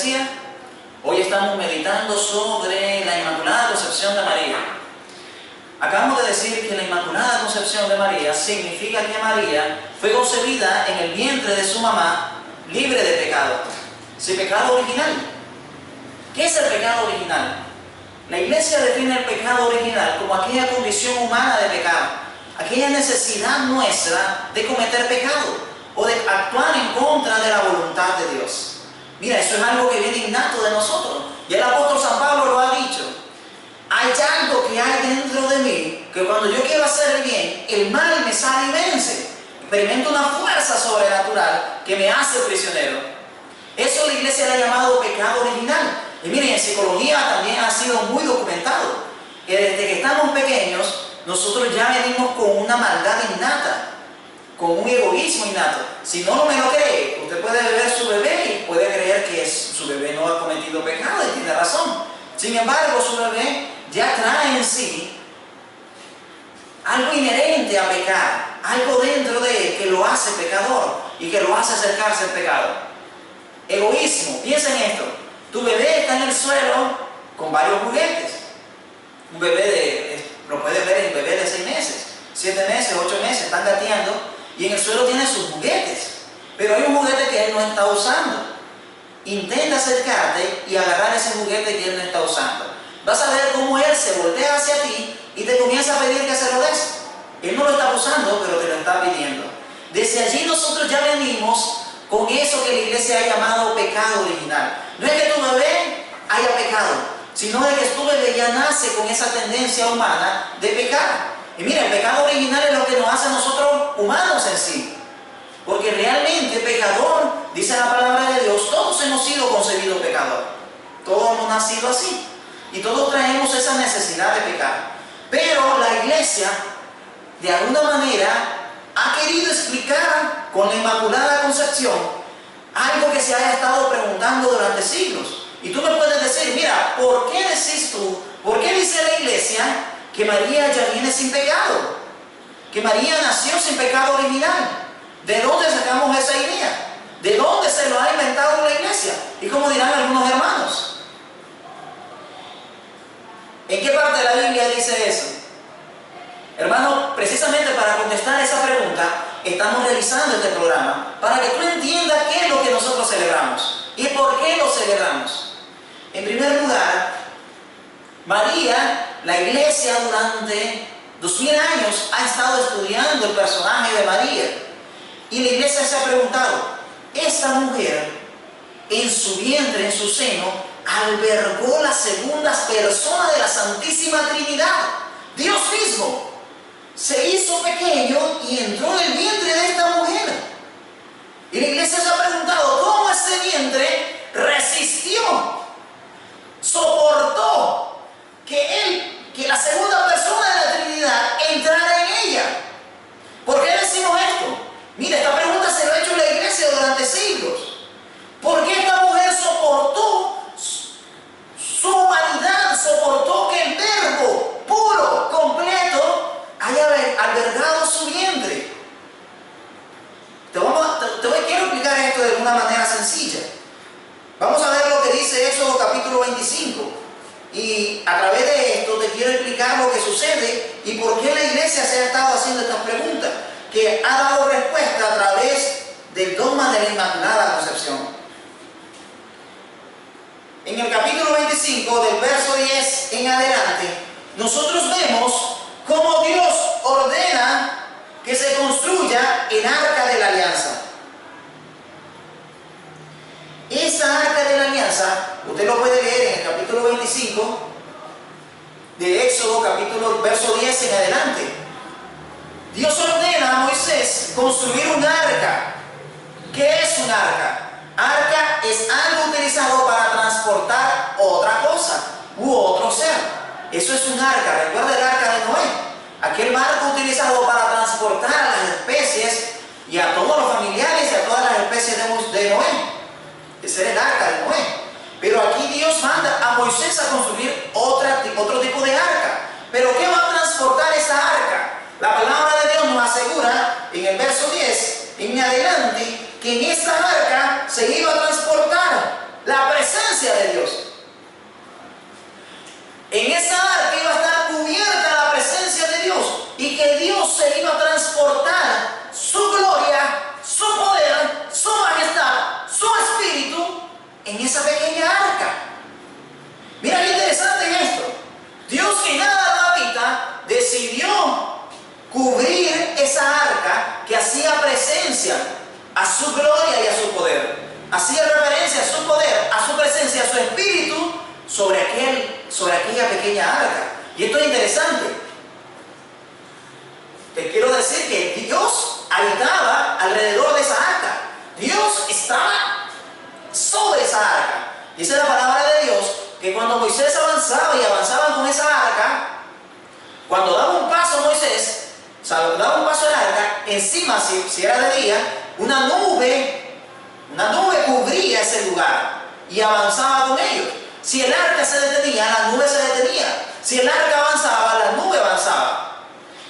decía? Hoy estamos meditando sobre la Inmaculada Concepción de María. Acabamos de decir que la Inmaculada Concepción de María significa que María fue concebida en el vientre de su mamá libre de pecado. ¿Sí, pecado original? ¿Qué es el pecado original? La Iglesia define el pecado original como aquella condición humana de pecado, aquella necesidad nuestra de cometer pecado o de actuar en contra de la voluntad de Dios. Mira, eso es algo que viene innato de nosotros. Y el apóstol San Pablo lo ha dicho. Hay algo que hay dentro de mí, que cuando yo quiero hacer el bien, el mal me sale y vence. Experimento una fuerza sobrenatural que me hace prisionero. Eso la Iglesia le ha llamado pecado original. Y miren, en psicología también ha sido muy documentado, que desde que estamos pequeños, nosotros ya venimos con una maldad innata, con un egoísmo innato. Si no me lo cree, usted puede ver su bebé y puede creer que su bebé no ha cometido pecado y tiene razón. Sin embargo, su bebé ya trae en sí algo inherente a pecar, algo dentro de él que lo hace pecador y que lo hace acercarse al pecado. Egoísmo. Piensa en esto. Tu bebé está en el suelo con varios juguetes. Un bebé lo puedes ver en bebé de 6 meses, 7 meses, 8 meses, están gateando y en el suelo tiene sus juguetes. Pero hay un juguete que él no está usando. Intenta acercarte y agarrar ese juguete que él no está usando. Vas a ver cómo él se voltea hacia ti y te comienza a pedir que se lo des. Él no lo está usando, pero te lo está pidiendo. Desde allí nosotros ya venimos con eso que la Iglesia ha llamado pecado original. No es que tu bebé haya pecado, sino de que tu bebé ya nace con esa tendencia humana de pecar. Y mira, el pecado original es lo que nos hace a nosotros humanos en sí. Porque realmente pecador, dice la palabra de Dios, todos hemos sido concebidos pecadores. Todos hemos nacido así. Y todos traemos esa necesidad de pecar. Pero la Iglesia, de alguna manera, ha querido explicar con la Inmaculada Concepción algo que se haya estado preguntando durante siglos. Y tú me puedes decir, mira, ¿por qué decís tú, por qué dice la Iglesia que María ya viene sin pecado? Que María nació sin pecado original. ¿De dónde sacamos esa idea? ¿De dónde se lo ha inventado la Iglesia? Y como dirán algunos hermanos, ¿en qué parte de la Biblia dice eso? Hermano, precisamente para contestar esa pregunta, estamos realizando este programa, para que tú entiendas qué es lo que nosotros celebramos y por qué lo celebramos. En primer lugar, María, la Iglesia durante 2000 años ha estado estudiando el personaje de María. Y la Iglesia se ha preguntado, esta mujer en su vientre, en su seno, albergó la segunda persona de la Santísima Trinidad. Dios mismo se hizo pequeño y entró en el vientre de esta mujer. Y la Iglesia se ha preguntado, ¿cómo ese vientre resistió, soportó que la segunda persona de la Trinidad entrara en ella? ¿Por qué decimos esto? Mira, esta pregunta se lo ha hecho la Iglesia durante siglos. ¿Por qué esta mujer soportó su humanidad, soportó que el Verbo puro, completo, haya albergado su vientre? Quiero explicar esto de una manera sencilla. Vamos a ver lo que dice Éxodo capítulo 25. Y a través de esto te quiero explicar lo que sucede y por qué la Iglesia se ha estado haciendo estas preguntas, que ha dado respuesta a través del dogma de la Inmaculada Concepción. En el capítulo 25, del verso 10 en adelante, nosotros vemos cómo Dios ordena que se construya el Arca de la Alianza. Esta Arca de la Alianza, usted lo puede leer en el capítulo 25 de Éxodo, verso 10 en adelante. Dios ordena a Moisés construir un arca. ¿Qué es un arca? Arca es algo utilizado para transportar otra cosa u otro ser. Eso es un arca. Recuerda el arca de Noé, aquel barco utilizado para transportar a las especies y a todos los familiares y a todas las especies de Noé. Ese era el arca de Noé. Pero aquí Dios manda a Moisés a construir otro tipo de arca. ¿Pero qué va a transportar esa arca? La palabra de Dios nos asegura en el verso 10 en adelante que en esta arca se iba a transportar la presencia cubrir esa arca que hacía presencia a su gloria y a su poder. Hacía referencia a su poder, a su presencia, a su espíritu sobre aquella pequeña arca. Y esto es interesante. Te quiero decir que Dios habitaba alrededor de esa arca. Dios estaba sobre esa arca. Dice la palabra de Dios que cuando Moisés avanzaba y avanzaban con esa arca, cuando daba un paso Moisés, o sea, daba un paso el arca, encima, si era de día, una nube cubría ese lugar y avanzaba con ellos. Si el arca se detenía, la nube se detenía. Si el arca avanzaba, la nube avanzaba.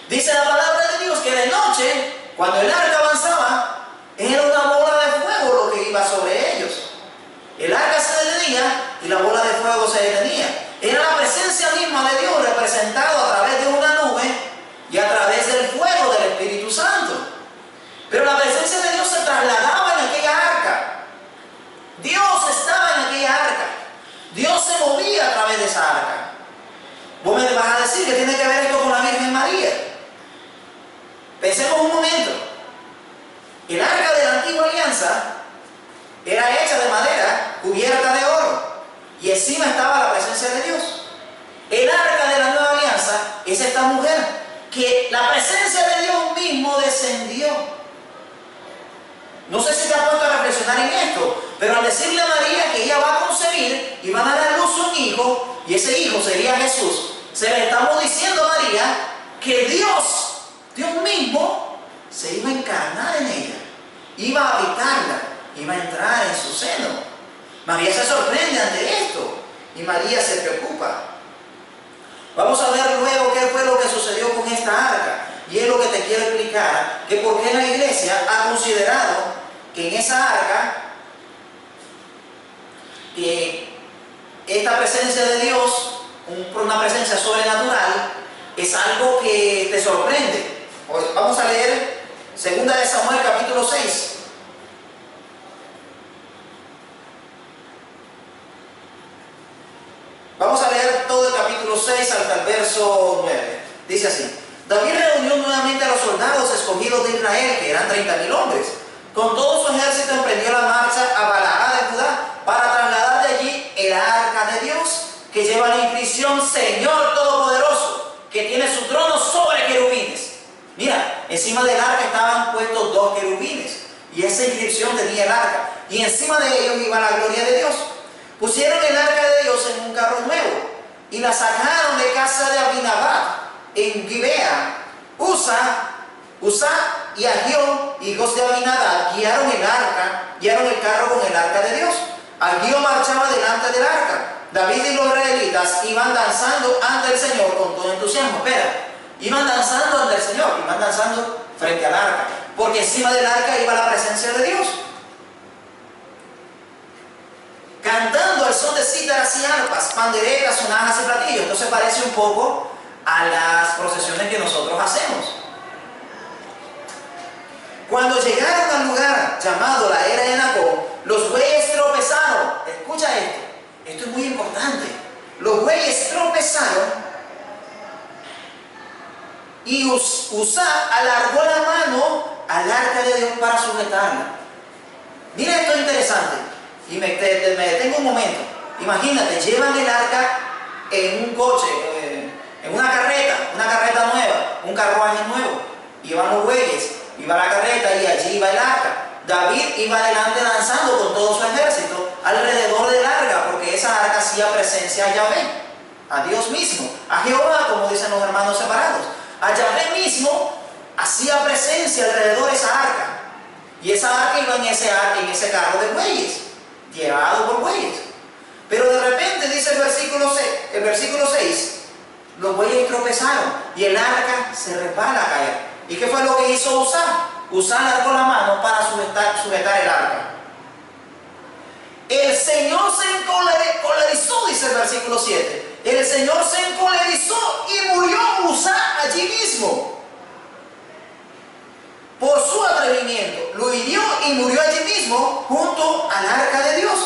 Dice la palabra de Dios que de noche, cuando el arca avanzaba, era una bola de fuego lo que iba sobre ellos. El arca se detenía y la bola de fuego se detenía. Era la presencia misma de Dios representado a través de una nube y a través del fuego del Espíritu Santo. Pero la presencia de Dios se trasladaba en aquella arca. Dios estaba en aquella arca. Dios se movía a través de esa arca. Vos me vas a decir que tiene que ver esto con la Virgen María. Pensemos un momento. El arca de la antigua alianza era hecha de madera cubierta de oro y encima estaba la presencia de Dios. El arca de la nueva alianza es esta mujer que la presencia de Dios mismo descendió. No sé si te has puesto a reflexionar en esto, pero al decirle a María que ella va a concebir y va a dar a luz un hijo, y ese hijo sería Jesús, se le estamos diciendo a María que Dios mismo, se iba a encarnar en ella, iba a habitarla, iba a entrar en su seno. María se sorprende ante esto y María se preocupa. Vamos a ver luego qué fue lo que sucedió con esta arca. Y es lo que te quiero explicar, que por qué la iglesia ha considerado que en esa arca, que esta presencia de Dios, una presencia sobrenatural, es algo que te sorprende. Vamos a leer 2 de Samuel capítulo 6. Vamos a leer todo el capítulo 6 hasta el verso 9. Dice así: David reunió nuevamente a los soldados escogidos de Israel, que eran 30.000 hombres. Con todo su ejército emprendió la marcha a Balaá de Judá para trasladar de allí el arca de Dios, que lleva la inscripción Señor Todopoderoso, que tiene su trono sobre querubines. Mira, encima del arca estaban puestos 2 querubines, y esa inscripción tenía el arca, y encima de ellos iba la gloria de Dios. Pusieron el arca de Dios en un carro nuevo, y la sacaron de casa de Abinadab en Gibea. Usa y Ahión, hijos de Abinadab, guiaron el carro con el arca de Dios. Ahión marchaba delante del arca. David y los israelitas iban danzando ante el Señor con todo entusiasmo. Espera, iban danzando ante el Señor, iban danzando frente al arca, porque encima del arca iba la presencia de Dios. Cantando al son de cítaras y arpas, panderetas, sonajas y platillos. Esto se parece un poco a las procesiones que nosotros hacemos. Cuando llegaron al lugar llamado la era de Nacón, los bueyes tropezaron. Escucha esto es muy importante. Los bueyes tropezaron y Uzá alargó la mano al arca de Dios para sujetarla. Mira esto interesante, y me detengo un momento. Imagínate, llevan el arca en un coche, en una carreta nueva, un carruaje nuevo, y van los bueyes, iba la carreta y allí iba el arca. David iba adelante danzando con todo su ejército alrededor del arca, porque esa arca hacía presencia a Yahvé, a Dios mismo, a Jehová, como dicen los hermanos separados. A Yahvé mismo hacía presencia alrededor de esa arca, y esa arca iba en ese carro de bueyes, llevado por bueyes. Pero de repente dice el versículo 6, los bueyes tropezaron y el arca se resbala a caer. ¿Y qué fue lo que hizo Uzá? Uzá alargó la mano para sujetar el arca. El Señor se encolerizó, dice el versículo 7. El Señor se encolerizó y murió Uzá allí mismo por su atrevimiento. Lo hirió y murió allí mismo junto al arca de Dios.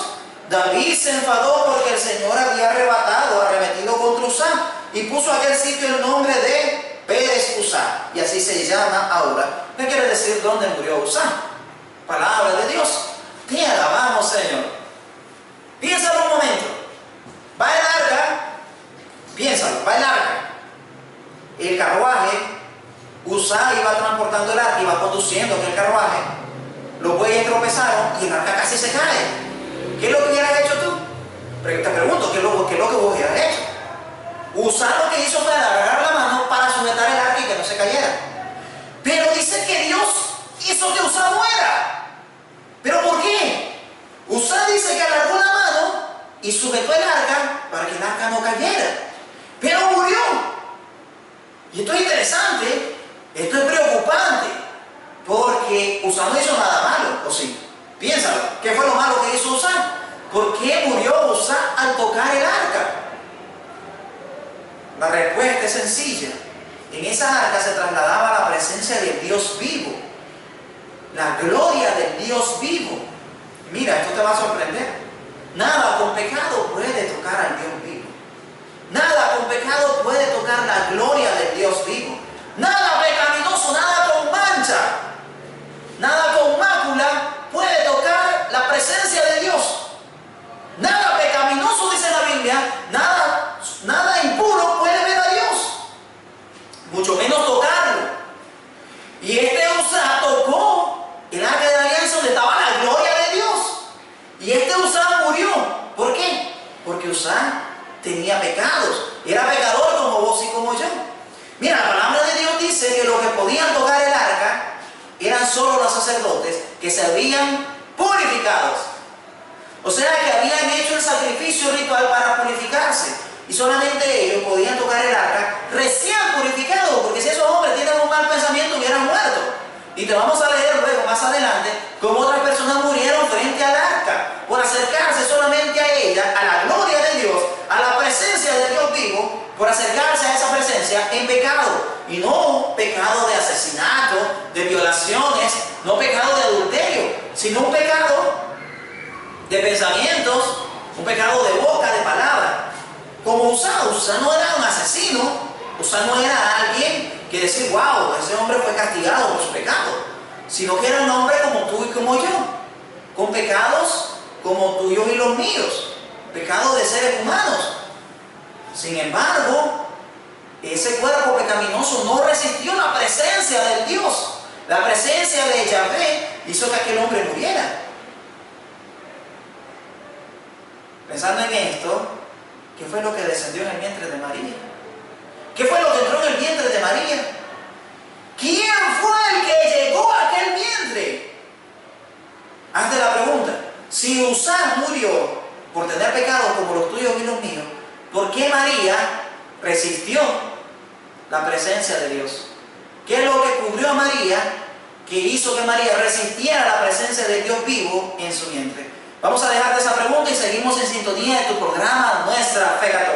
David se enfadó porque el Señor había arremetido contra Uzá, y puso a aquel sitio el nombre de Pérez es Uzá, y así se llama ahora, ¿qué quiere decir dónde murió Uzá? Palabra de Dios. Te alabamos, Señor. Piénsalo un momento. Va el arca, piénsalo, va el arca. El carruaje, Uzá iba transportando el arca, iba conduciendo aquel carruaje. Los bueyes tropezaron y el arca casi se cae. ¿Qué es lo que hubieras hecho tú? Te pregunto, ¿qué es lo que vos hubieras hecho? Uzá lo que hizo fue agarrar la mano para sujetar el arca y que no se cayera. Pero dice que Dios hizo que Uzá muera. ¿Pero por qué? Uzá dice que alargó la mano y sujetó el arca para que el arca no cayera. Pero murió. Y esto es interesante, esto es preocupante, porque Uzá no hizo nada malo, ¿o sí? Piénsalo, ¿qué fue lo malo que hizo Uzá? ¿Por qué murió Uzá al tocar el arca? La respuesta es sencilla. En esa arca se trasladaba la presencia del Dios vivo, la gloria del Dios vivo. Mira, esto te va a sorprender. Nada con pecado puede tocar al Dios vivo. Nada con pecado puede tocar la gloria del Dios vivo. Nada pecaminoso, nada con mancha, nada con mácula puede tocar la presencia de Dios. Nada pecaminoso, dice la Biblia, nada impuro puede ver a Dios, mucho menos tocarlo. Y este Uzá tocó el arca de la alianza donde estaba la gloria de Dios. Y este Uzá murió. ¿Por qué? Porque Uzá tenía pecados. Era pecador como vos y como yo. Mira, la palabra de Dios dice que los que podían tocar el arca eran solo los sacerdotes que se habían purificados. O sea que habían hecho el sacrificio ritual para purificarse. Y solamente ellos podían tocar el arca recién purificados, porque si esos hombres tienen un mal pensamiento hubieran muerto. Y te vamos a leer luego, más adelante, cómo otras personas murieron frente al arca por acercarse solamente a ella, a la gloria de Dios, a la presencia de Dios vivo, por acercarse a esa presencia en pecado. Y no pecado de asesinato, de violaciones, no pecado de adulterio, sino un pecado de pensamientos, un pecado de boca, de palabra. Como Uzá no era un asesino, Uzá no era alguien que decir, wow, ese hombre fue castigado por su pecado, sino que era un hombre como tú y como yo, con pecados como tuyos y los míos, pecados de seres humanos. Sin embargo, ese cuerpo pecaminoso no resistió la presencia del Dios. La presencia de Yahvé hizo que aquel hombre muriera. Pensando en esto, ¿qué fue lo que descendió en el vientre de María? ¿Qué fue lo que entró en el vientre de María? ¿Quién fue el que llegó a aquel vientre? Hazte la pregunta. Si Uzá murió por tener pecados como los tuyos y los míos, ¿por qué María resistió la presencia de Dios? ¿Qué es lo que cubrió a María que hizo que María resistiera la presencia de Dios vivo en su vientre? Vamos a dejarte esa pregunta y seguimos en sintonía de tu programa Nuestra Fe Católica.